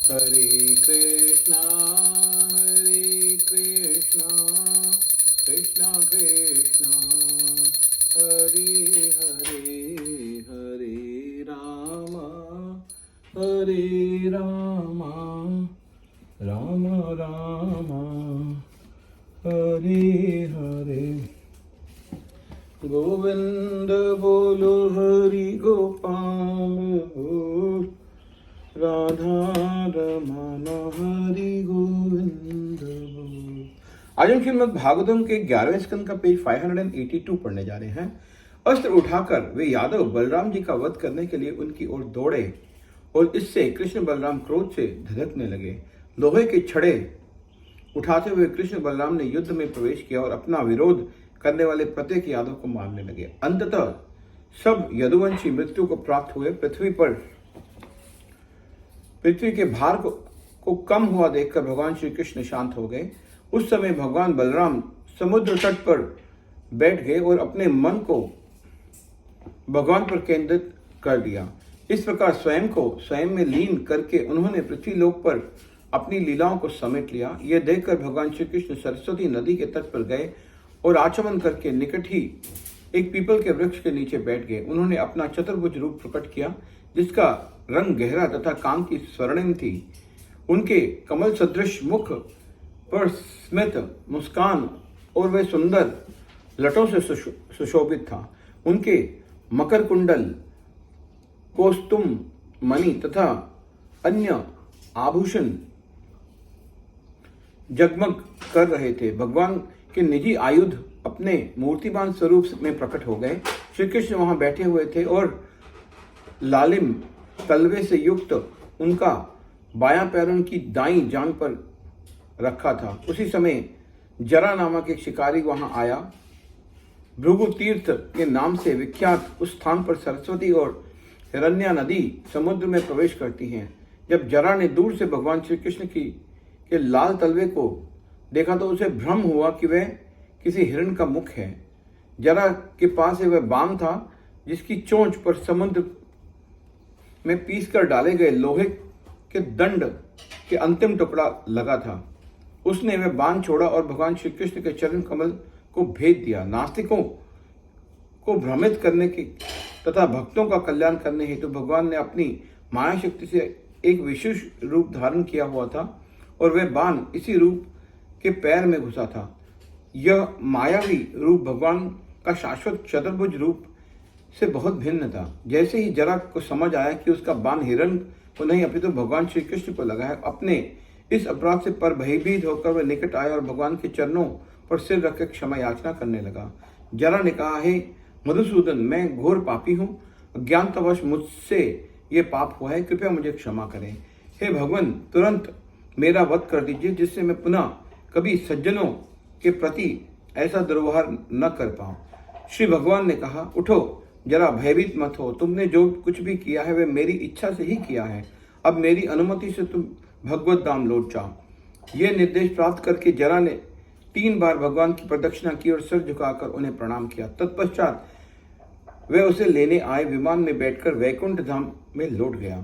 हरे कृष्णा कृष्णा कृष्णा हरे हरे हरे राम राम राम हरे हरे। गोविंद बोलो हरि गोपाल बोल, राधा रमन हरि गोविंद बोल। आज हम श्रीमद् भागवतम के 11वें स्कंद का पेज 582 पढ़ने जा रहे हैं। अस्त्र उठाकर वे यादव बलराम जी का वध करने के लिए उनकी ओर दौड़े और इससे कृष्ण बलराम क्रोध से धधकने लगे। लोहे के छड़े उठाते हुए कृष्ण बलराम ने युद्ध में प्रवेश किया और अपना विरोध करने वाले प्रत्येक यादव को मारने लगे। अंततः सब यदुवंशी मृत्यु को प्राप्त हुए। पृथ्वी के भार को कम हुआ देखकर भगवान श्री कृष्ण शांत हो गए। उस समय भगवान बलराम समुद्र तट पर बैठ गए और अपने मन को भगवान पर केंद्रित कर दिया। इस प्रकार स्वयं को स्वयं में लीन करके उन्होंने पृथ्वी लोक पर अपनी लीलाओं को समेट लिया। यह देखकर भगवान श्री कृष्ण सरस्वती नदी के तट पर गए और आचमन करके निकट ही एक पीपल के वृक्ष के नीचे बैठ गए। उन्होंने अपना चतुर्भुज रूप प्रकट किया, जिसका रंग गहरा तथा काम की स्वर्णिम थी। उनके कमल सदृश मुख पर स्मित मुस्कान और वे सुंदर लटों से सुशोभित था। उनके मकर कुंडल, कौस्तुम मणि तथा अन्य आभूषण जगमग कर रहे थे। भगवान के निजी आयुध अपने मूर्तिमान स्वरूप में प्रकट हो गए। श्री कृष्ण वहां बैठे हुए थे और लालिम तलवे से युक्त उनका बायां पैर उनकी दाईं जांघ पर रखा था। उसी समय जरा नामक एक शिकारी वहां आया। भृगु तीर्थ के नाम से विख्यात उस स्थान पर सरस्वती और हिरण्या नदी समुद्र में प्रवेश करती हैं। जब जरा ने दूर से भगवान श्री कृष्ण के लाल तलवे को देखा तो उसे भ्रम हुआ कि वह किसी हिरण का मुख है। जरा के पास वह बाण था जिसकी चोंच पर समुद्र में पीस कर डाले गए लोहे के दंड के अंतिम टुकड़ा लगा था। उसने वह बाण छोड़ा और भगवान श्री कृष्ण के चरण कमल को भेद दिया। नास्तिकों को भ्रमित करने की तथा भक्तों का कल्याण करने हेतु भगवान ने अपनी माया शक्ति से एक विशेष रूप धारण किया हुआ था और वह बाण इसी रूप के पैर में घुसा था। यह मायावी रूप भगवान का शाश्वत चतुर्भुज रूप से बहुत भिन्न था। जैसे ही जरा को समझ आया कि उसका बाण हिरण को नहीं अपितु भगवान श्री कृष्ण को लगा है, अपने इस अपराध से पर भयभीत होकर वह निकट आया और भगवान के चरणों पर सिर रखकर क्षमा याचना करने लगा। जरा ने कहा, हे मधुसूदन, मैं घोर पापी हूँ, अज्ञानतावश मुझसे ये पाप हुआ है, कृपया मुझे क्षमा करें। हे भगवान, तुरंत मेरा वध कर दीजिए, जिससे मैं पुनः कभी सज्जनों के प्रति ऐसा दुर्व्यवहार न कर पाऊं। श्री भगवान ने कहा, उठो, जरा भयभीत मत हो। तुमने जो कुछ भी किया है वह मेरी इच्छा से ही किया है। अब मेरी अनुमति से तुम भगवत धाम लौट जाओ। यह निर्देश प्राप्त करके जरा ने 3 बार भगवान की प्रदक्षिणा की और सिर झुकाकर उन्हें प्रणाम किया। तत्पश्चात वे उसे लेने आए विमान में बैठकर वैकुंठ धाम में लौट गया।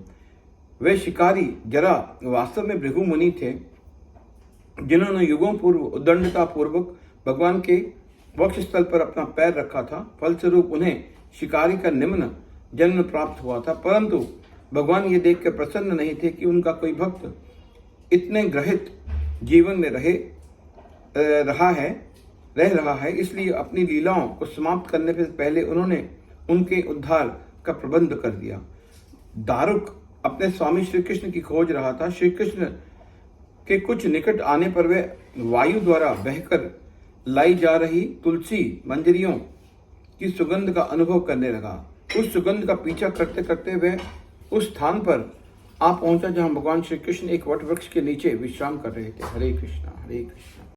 वे शिकारी जरा वास्तव में भृगु मुनि थे, जिन्होंने युगों पूर्व उद्दंडता पूर्वक भगवान के वक्ष स्थल पर अपना पैर रखा था। फलस्वरूप उन्हें शिकारी का निम्न जन्म प्राप्त हुआ था, परंतु भगवान ये देखकर प्रसन्न नहीं थे कि उनका कोई भक्त इतने ग्रहित जीवन में रह रहा है। इसलिए अपनी लीलाओं को समाप्त करने से पहले उन्होंने उनके उद्धार का प्रबंध कर दिया। दारुक अपने स्वामी श्री कृष्ण की खोज रहा था। श्री कृष्ण के कुछ निकट आने पर वे वायु द्वारा बहकर लाई जा रही तुलसी मंजरियों की सुगंध का अनुभव करने लगा। उस सुगंध का पीछा करते करते वे उस स्थान पर आ पहुंचा जहां भगवान श्री कृष्ण एक वट वृक्ष के नीचे विश्राम कर रहे थे। हरे कृष्णा हरे कृष्णा।